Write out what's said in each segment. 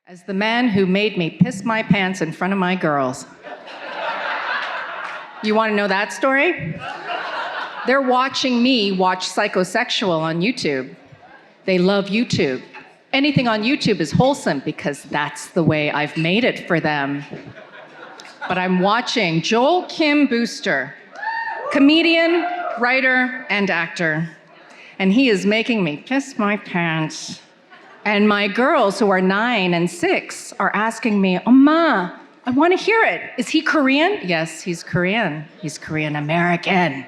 as the man who made me piss my pants in front of my girls. You want to know that story? They're watching me watch PsychoSexual on YouTube. They love YouTube. Anything on YouTube is wholesome because that's the way I've made it for them. But I'm watching Joel Kim Booster, comedian, writer, and actor. And he is making me piss my pants. And my girls, who are 9 and 6, are asking me, "Oma, I want to hear it. Is he Korean?" Yes, he's Korean. He's Korean American.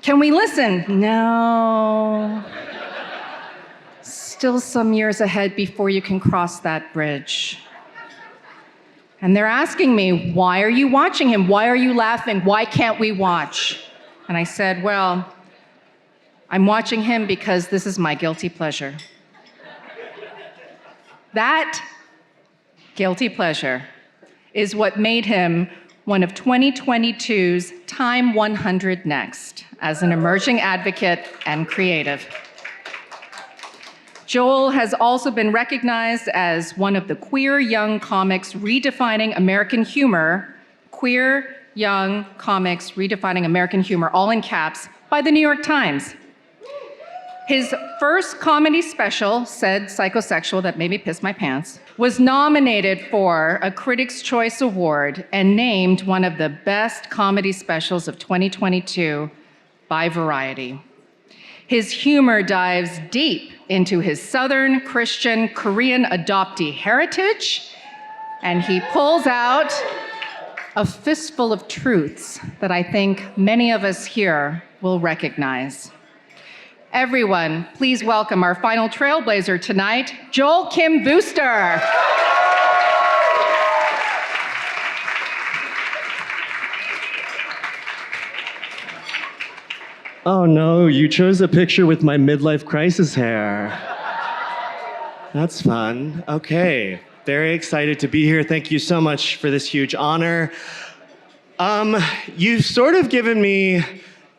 Can we listen? No. Still some years ahead before you can cross that bridge. And they're asking me, "Why are you watching him? Why are you laughing? Why can't we watch?" And I said, well, I'm watching him because this is my guilty pleasure. That guilty pleasure is what made him one of 2022's TIME100 Next as an emerging advocate and creative. Joel has also been recognized as one of the queer young comics redefining American humor, queer young comics redefining American humor, all in caps, by the New York Times. His first comedy special, said PsychoSexual, that made me piss my pants, was nominated for a Critics' Choice Award and named one of the best comedy specials of 2022 by Variety. His humor dives deep into his Southern Christian Korean adoptee heritage, and he pulls out a fistful of truths that I think many of us here will recognize. Everyone, please welcome our final Trailblazer tonight, Joel Kim Booster. Oh no, you chose a picture with my midlife crisis hair. That's fun. Okay, very excited to be here. Thank you so much for this huge honor. You've sort of given me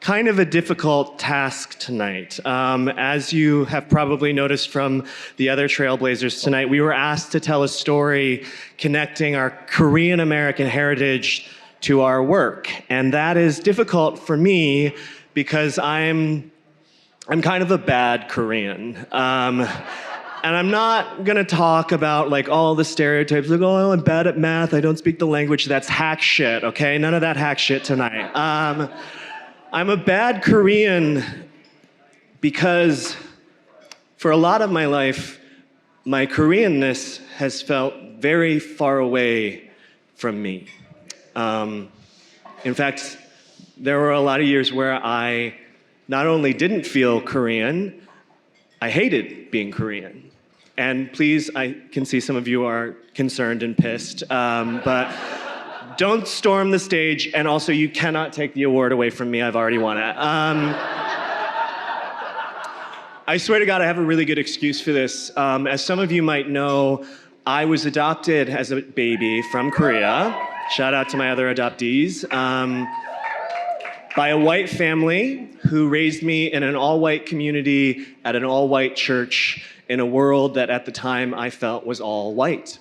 kind of a difficult task tonight. As you have probably noticed from the other Trailblazers tonight, we were asked to tell a story connecting our Korean American heritage to our work. And that is difficult for me because I'm kind of a bad Korean. And I'm not gonna talk about like all the stereotypes, like, oh, I'm bad at math, I don't speak the language. That's hack shit, okay? None of that hack shit tonight. I'm a bad Korean because for a lot of my life, my Koreanness has felt very far away from me. In fact, there were a lot of years where I not only didn't feel Korean, I hated being Korean. And please, I can see some of you are concerned and pissed, but don't storm the stage, and also you cannot take the award away from me, I've already won it. I swear to God, I have a really good excuse for this. As some of you might know, I was adopted as a baby from Korea. Shout out to my other adoptees. By a white family who raised me in an all-white community at an all-white church in a world that at the time I felt was all white.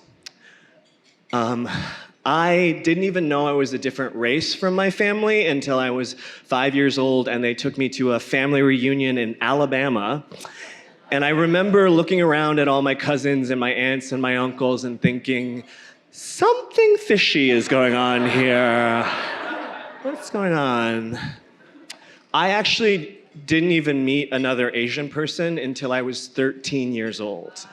I didn't even know I was a different race from my family until I was 5 years old and they took me to a family reunion in Alabama. And I remember looking around at all my cousins and my aunts and my uncles and thinking, something fishy is going on here. What's going on? I actually didn't even meet another Asian person until I was 13 years old.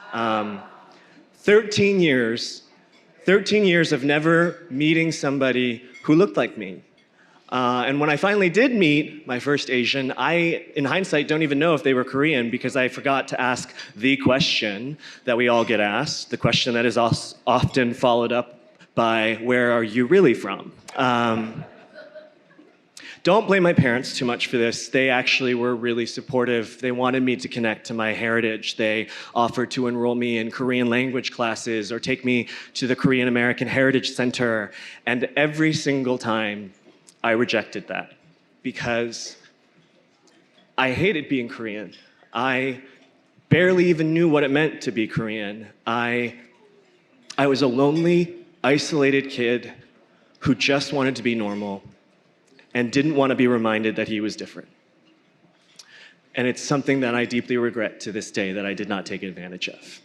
13 years of never meeting somebody who looked like me. And when I finally did meet my first Asian, I, in hindsight, don't even know if they were Korean because I forgot to ask the question that we all get asked, the question that is often followed up by, where are you really from? Don't blame my parents too much for this. They actually were really supportive. They wanted me to connect to my heritage. They offered to enroll me in Korean language classes or take me to the Korean American Heritage Center. And every single time, I rejected that because I hated being Korean. I barely even knew what it meant to be Korean. I I was a lonely, isolated kid who just wanted to be normal and didn't want to be reminded that he was different. And it's something that I deeply regret to this day that I did not take advantage of.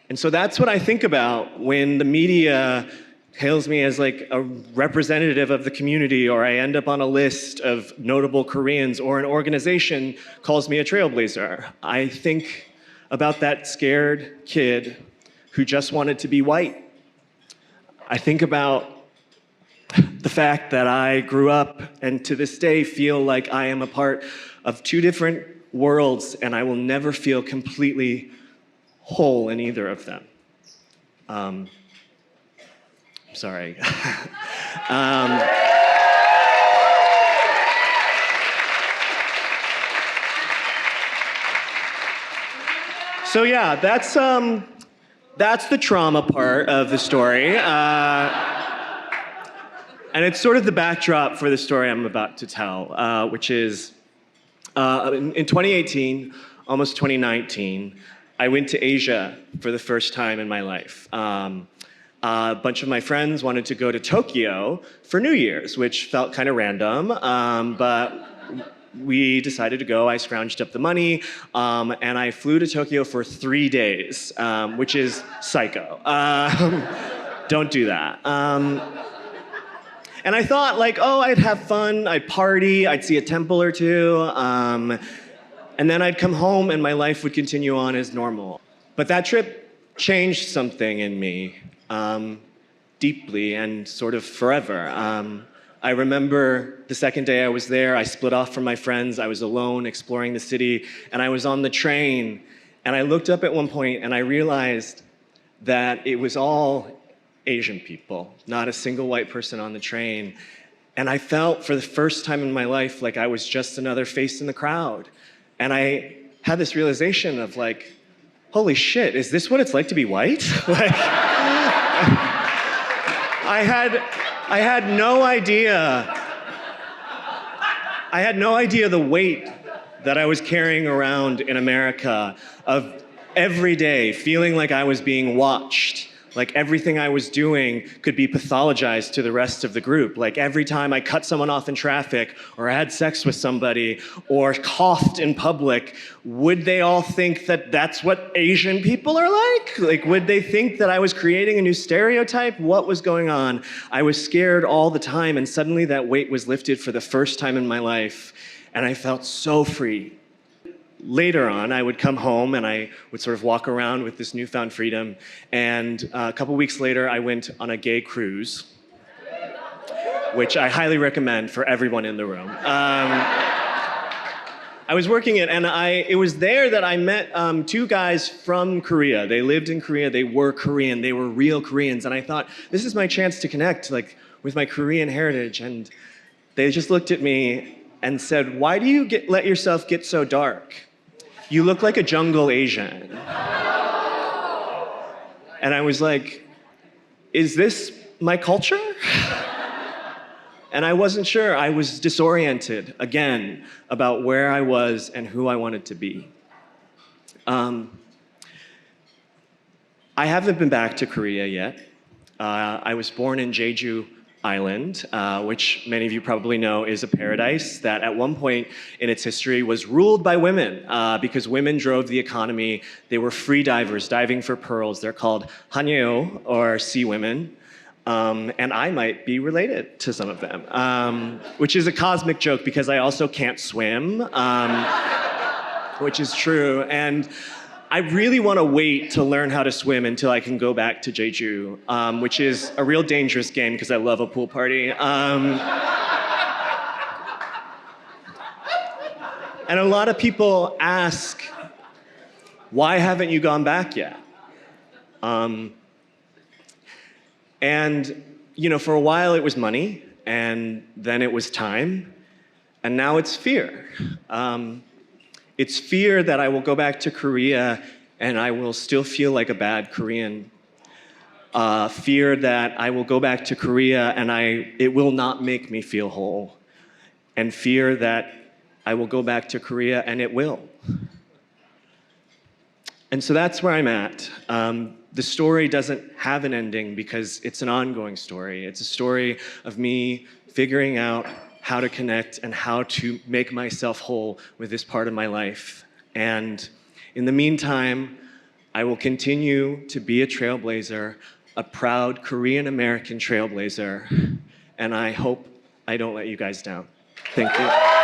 And so that's what I think about when the media hails me as like a representative of the community, or I end up on a list of notable Koreans, or an organization calls me a trailblazer. I think about that scared kid who just wanted to be white. I think about the fact that I grew up and to this day feel like I am a part of two different worlds, and I will never feel completely whole in either of them. Sorry. So yeah, that's the trauma part of the story. And it's sort of the backdrop for the story I'm about to tell, which is in 2018, almost 2019, I went to Asia for the first time in my life. A bunch of my friends wanted to go to Tokyo for New Year's, which felt kind of random, but we decided to go. I scrounged up the money, and I flew to Tokyo for 3 days, which is psycho. Don't do that. And I thought, like, oh, I'd have fun, I'd party, I'd see a temple or two, and then I'd come home and my life would continue on as normal. But that trip changed something in me, deeply and sort of forever. I remember the second day I was there, I split off from my friends, I was alone exploring the city, and I was on the train, and I looked up at one point and I realized that it was all Asian people, not a single white person on the train. And I felt for the first time in my life like I was just another face in the crowd. And I had this realization of like, holy shit, is this what it's like to be white? Like, I had no idea. I had no idea the weight that I was carrying around in America of every day feeling like I was being watched. Like everything I was doing could be pathologized to the rest of the group. Like every time I cut someone off in traffic, or I had sex with somebody, or coughed in public, would they all think that that's what Asian people are like? Like, would they think that I was creating a new stereotype? What was going on? I was scared all the time, and suddenly that weight was lifted for the first time in my life, and I felt so free. Later on, I would come home and I would sort of walk around with this newfound freedom. And a couple weeks later, I went on a gay cruise, which I highly recommend for everyone in the room. I was working it, and it was there that I met two guys from Korea. They lived in Korea, they were Korean, they were real Koreans. And I thought, this is my chance to connect like with my Korean heritage. And they just looked at me and said, why do you let yourself get so dark? You look like a jungle Asian. And I was like, is this my culture? And I wasn't sure. I was disoriented, again, about where I was and who I wanted to be. I haven't been back to Korea yet. I was born in Jeju Island, which many of you probably know is a paradise that at one point in its history was ruled by women because women drove the economy. They were free divers, diving for pearls. They're called haneo, or sea women. And I might be related to some of them, which is a cosmic joke because I also can't swim, which is true. And I really want to wait to learn how to swim until I can go back to Jeju, which is a real dangerous game because I love a pool party. And a lot of people ask, why haven't you gone back yet? And, you know, for a while it was money, and then it was time, and now it's fear. It's fear that I will go back to Korea and I will still feel like a bad Korean. Fear that I will go back to Korea and it will not make me feel whole. And fear that I will go back to Korea and it will. And so that's where I'm at. The story doesn't have an ending because it's an ongoing story. It's a story of me figuring out how to connect and how to make myself whole with this part of my life. And in the meantime, I will continue to be a trailblazer, a proud Korean American trailblazer, and I hope I don't let you guys down. Thank you.